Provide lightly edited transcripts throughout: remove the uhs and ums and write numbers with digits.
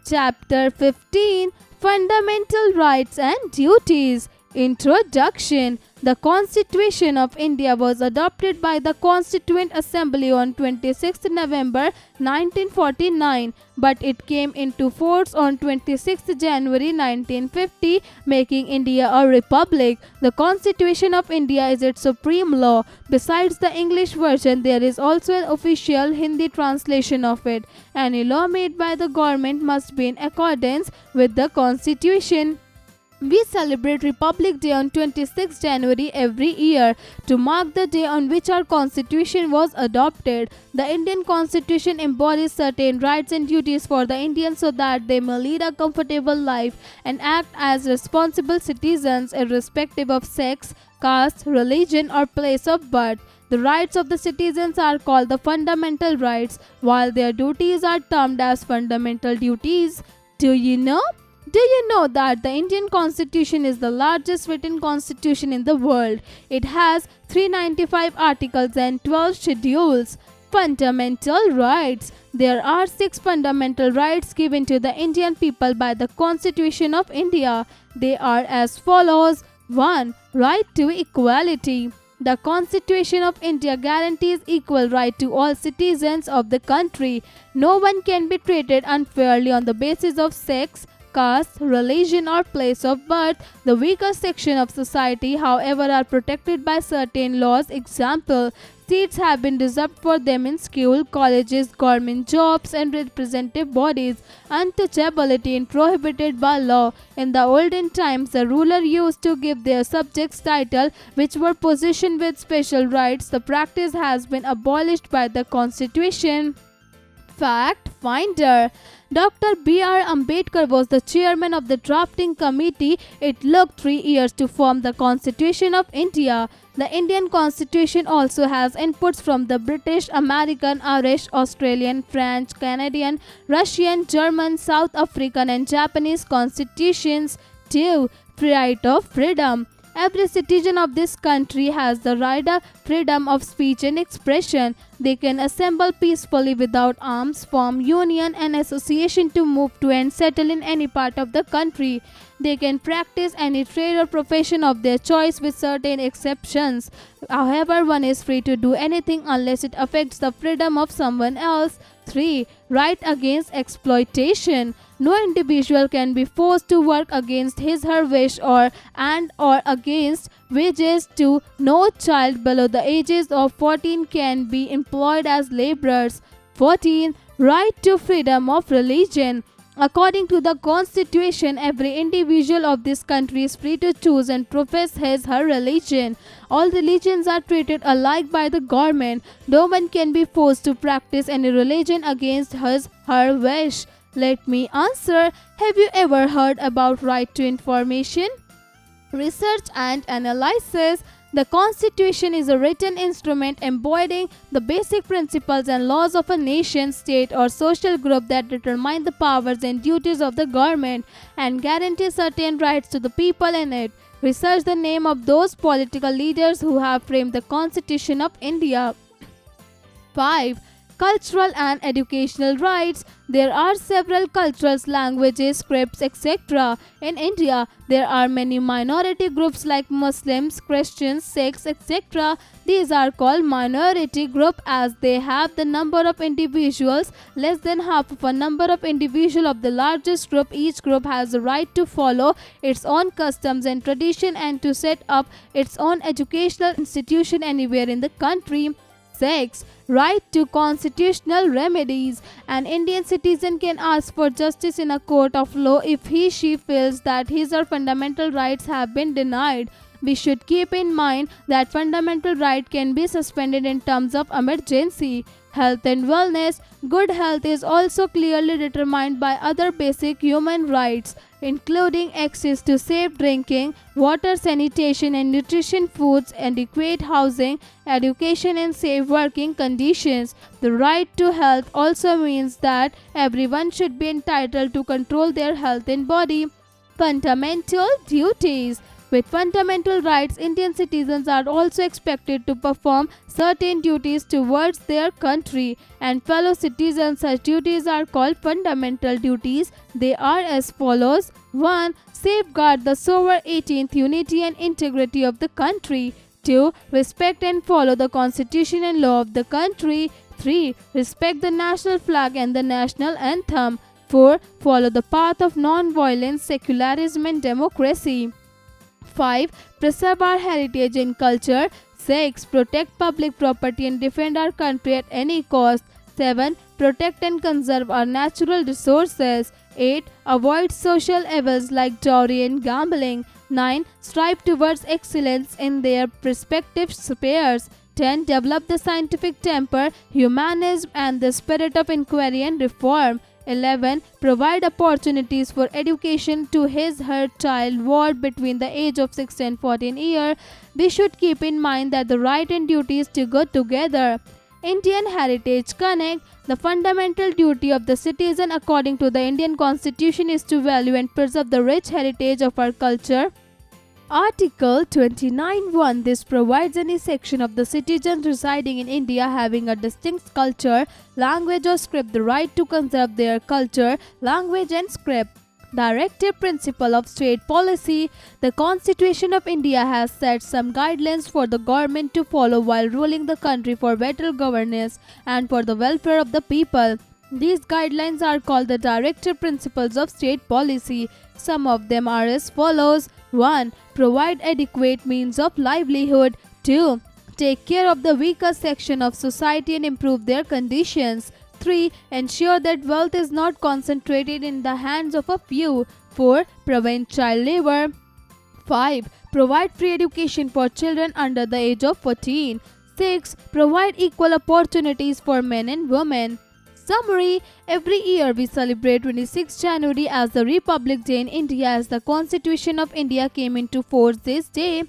Chapter 15, Fundamental Rights and Duties. Introduction. The Constitution of India was adopted by the Constituent Assembly on 26 November 1949, but it came into force on 26 January 1950, making India a republic. The Constitution of India is its supreme law. Besides the English version, there is also an official Hindi translation of it. Any law made by the government must be in accordance with the Constitution. We celebrate Republic Day on 26 January every year to mark the day on which our Constitution was adopted. The Indian Constitution embodies certain rights and duties for the Indians so that they may lead a comfortable life and act as responsible citizens irrespective of sex, caste, religion, or place of birth. The rights of the citizens are called the fundamental rights, while their duties are termed as fundamental duties. Do you know that the Indian Constitution is the largest written constitution in the world? It has 395 articles and 12 schedules. Fundamental rights. There are 6 fundamental rights given to the Indian people by the Constitution of India. They are as follows. 1. Right to equality. The Constitution of India guarantees equal right to all citizens of the country. No one can be treated unfairly on the basis of sex, caste, religion, or place of birth. The weaker section of society, however, are protected by certain laws. Example: seats have been reserved for them in school, colleges, government jobs, and representative bodies. Untouchability is prohibited by law. In the olden times, the ruler used to give their subjects titles which were positioned with special rights. The practice has been abolished by the Constitution. Fact Finder. Dr. B.R. Ambedkar was the chairman of the drafting committee. It took 3 years to form the Constitution of India. The Indian Constitution also has inputs from the British, American, Irish, Australian, French, Canadian, Russian, German, South African, and Japanese constitutions. 2. Right of freedom. Every citizen of this country has the right of freedom of speech and expression. They can assemble peacefully without arms, form union and association to move to and settle in any part of the country. They can practice any trade or profession of their choice with certain exceptions. However, one is free to do anything unless it affects the freedom of someone else. 3. Right against exploitation. No individual can be forced to work against his or her wish or against wages to. No child below the ages of 14 can be employed as laborers. 14. Right to freedom of religion. According to the Constitution, every individual of this country is free to choose and profess his or her religion. All religions are treated alike by the government. No one can be forced to practice any religion against his or her wish. Let me answer. Have you ever heard about right to information? Research and analysis. The Constitution is a written instrument embodying the basic principles and laws of a nation, state, or social group that determine the powers and duties of the government and guarantee certain rights to the people in it. Research the name of those political leaders who have framed the Constitution of India. 5. Cultural and educational rights. There are several cultures, languages, scripts, etc. In India, there are many minority groups like Muslims, Christians, Sikhs, etc. These are called minority group as they have the number of individuals less than half of a number of individuals of the largest group. Each group has the right to follow its own customs and tradition and to set up its own educational institution anywhere in the country. 6. Right to constitutional remedies. An Indian citizen can ask for justice in a court of law if he/she feels that his or her fundamental rights have been denied. We should keep in mind that fundamental right can be suspended in terms of emergency. Health and wellness. Good health is also clearly determined by other basic human rights, including access to safe drinking water, sanitation and nutrition, foods, adequate housing, education and safe working conditions. The right to health also means that everyone should be entitled to control their health and body. Fundamental duties. With fundamental rights, Indian citizens are also expected to perform certain duties towards their country and fellow citizens. Such duties are called fundamental duties. They are as follows: 1. Safeguard the sovereignty, unity and integrity of the country. 2. Respect and follow the constitution and law of the country. 3. Respect the national flag and the national anthem. 4. Follow the path of non-violence, secularism and democracy. 5. Preserve our heritage and culture. 6. Protect public property and defend our country at any cost. 7. Protect and conserve our natural resources. 8. Avoid social evils like dowry and gambling. 9. Strive towards excellence in their respective spheres. 10. Develop the scientific temper, humanism and the spirit of inquiry and reform. 11. Provide opportunities for education to his/her child ward between the age of 6 and 14 years. We should keep in mind that the right and duties to go together. Indian Heritage Connect. The fundamental duty of the citizen according to the Indian Constitution is to value and preserve the rich heritage of our culture. Article 29(1). This provides any section of the citizens residing in India having a distinct culture, language or script the right to conserve their culture, language and script. Directive Principle of State Policy. The Constitution of India has set some guidelines for the government to follow while ruling the country for better governance and for the welfare of the people. These guidelines are called the Directive Principles of State Policy. Some of them are as follows: 1. Provide adequate means of livelihood. 2. Take care of the weaker section of society and improve their conditions. 3. Ensure that wealth is not concentrated in the hands of a few. 4. Prevent child labor. 5. Provide free education for children under the age of 14. 6. Provide equal opportunities for men and women. Summary: every year we celebrate 26 January as the Republic Day in India as the Constitution of India came into force this day.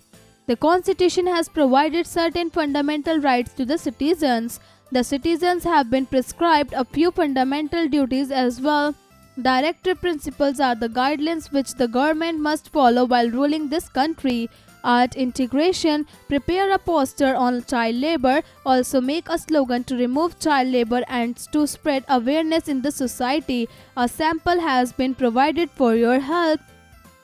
The Constitution has provided certain fundamental rights to the citizens. The citizens have been prescribed a few fundamental duties as well. Directive principles are the guidelines which the government must follow while ruling this country. Art integration. Prepare a poster on child labor. Also make a slogan to remove child labor and to spread awareness in the society. A sample has been provided for your help.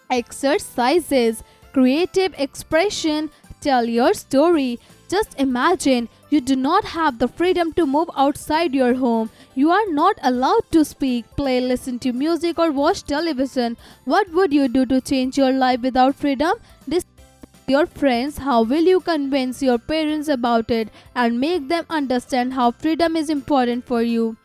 Exercises. Creative expression. Tell your story. Just imagine you do not have the freedom to move outside your home. You are not allowed to speak, play, listen to music or watch television. What would you do to change your life without freedom? Discuss with your friends. How will you convince your parents about it and make them understand how freedom is important for you?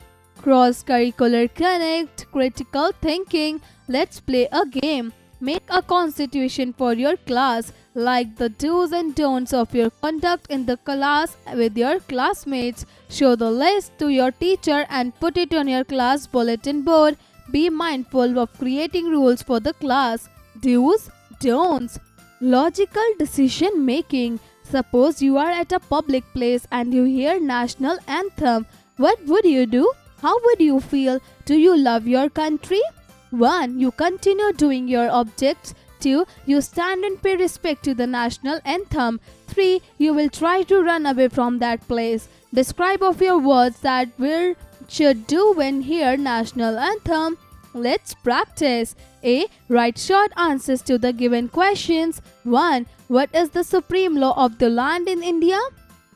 Cross-curricular connect, critical thinking. Let's play a game. Make a constitution for your class, like the do's and don'ts of your conduct in the class with your classmates. Show the list to your teacher and put it on your class bulletin board. Be mindful of creating rules for the class. Do's, don'ts. Logical decision making. Suppose you are at a public place and you hear national anthem. What would you do? How would you feel? Do you love your country? 1. You continue doing your objects. 2. You stand and pay respect to the national anthem. 3. You will try to run away from that place. Describe of your words that we should do when hear national anthem. Let's practice. A. Write short answers to the given questions. 1. What is the supreme law of the land in India?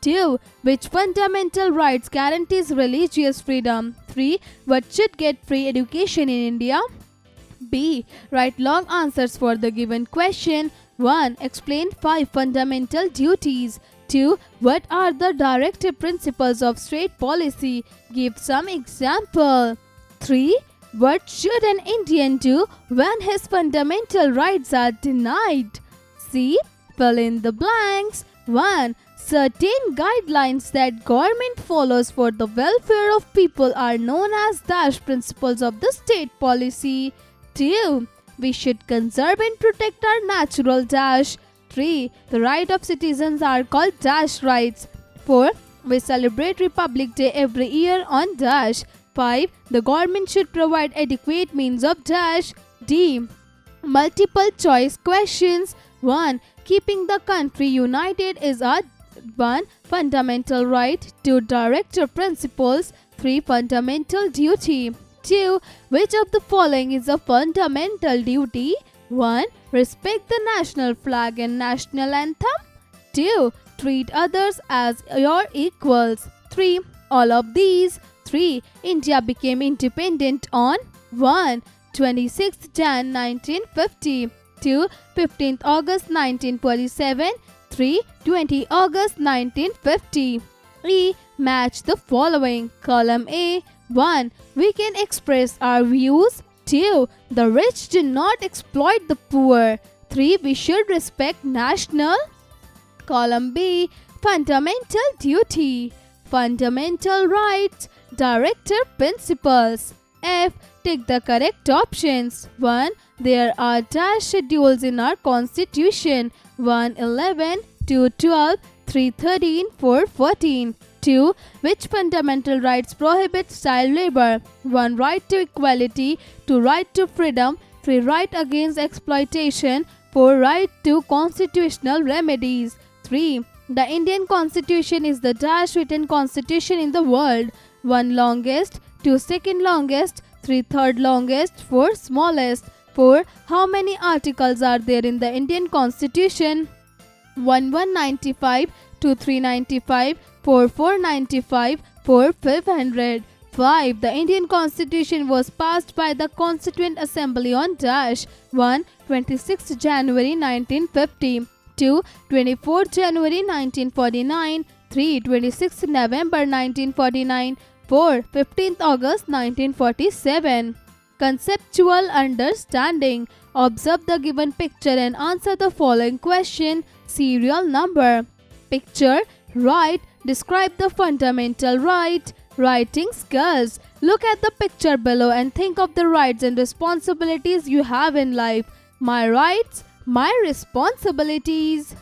2. Which fundamental rights guarantees religious freedom? 3. What should get free education in India? B. Write long answers for the given question. 1. Explain 5 fundamental duties. 2. What are the directive principles of state policy? Give some example. 3. What should an Indian do when his fundamental rights are denied? C. Fill in the blanks. 1. Certain guidelines that government follows for the welfare of people are known as dash principles of the state policy. 2. We should conserve and protect our natural dash. 3. The right of citizens are called dash rights. 4. We celebrate Republic Day every year on dash. 5. The government should provide adequate means of dash. D. Multiple choice questions. 1. Keeping the country united is a 1. Fundamental right. 2. Director principles. 3. Fundamental duty. 2. Which of the following is a fundamental duty? 1. Respect the national flag and national anthem. 2. Treat others as your equals. 3. All of these. 3. India became independent on 1. 26th Jan 1950. 2. 15th August 1947. 3. 20 August 1950. E. Match the following. Column A. 1. We can express our views. 2. The rich do not exploit the poor. 3. We should respect national. Column B. Fundamental duty. Fundamental rights. Director principles. F. Take the correct options. 1. There are dash schedules in our constitution. 1. 11, 2. 12, 3. 13, 4. 14. 2. Which fundamental rights prohibit child labor? 1. Right to equality. 2. Right to freedom. 3. Right against exploitation. 4. Right to constitutional remedies. 3. The Indian Constitution is the dash written constitution in the world. 1. Longest. 2. Second longest. 3. Third longest. 4. Smallest. 4. How many articles are there in the Indian Constitution? 1. 195. 2. 395. 4. 495. 4. 500. 5. The Indian Constitution was passed by the Constituent Assembly on dash. 1. 26 January 1950. 2. 24 January 1949. 3. 26 November 1949. 4. 15th August 1947. Conceptual understanding. Observe the given picture and answer the following question. Serial number. Picture. Right. Describe the fundamental right. Writing skills. Look at the picture below and think of the rights and responsibilities you have in life. My rights, my responsibilities.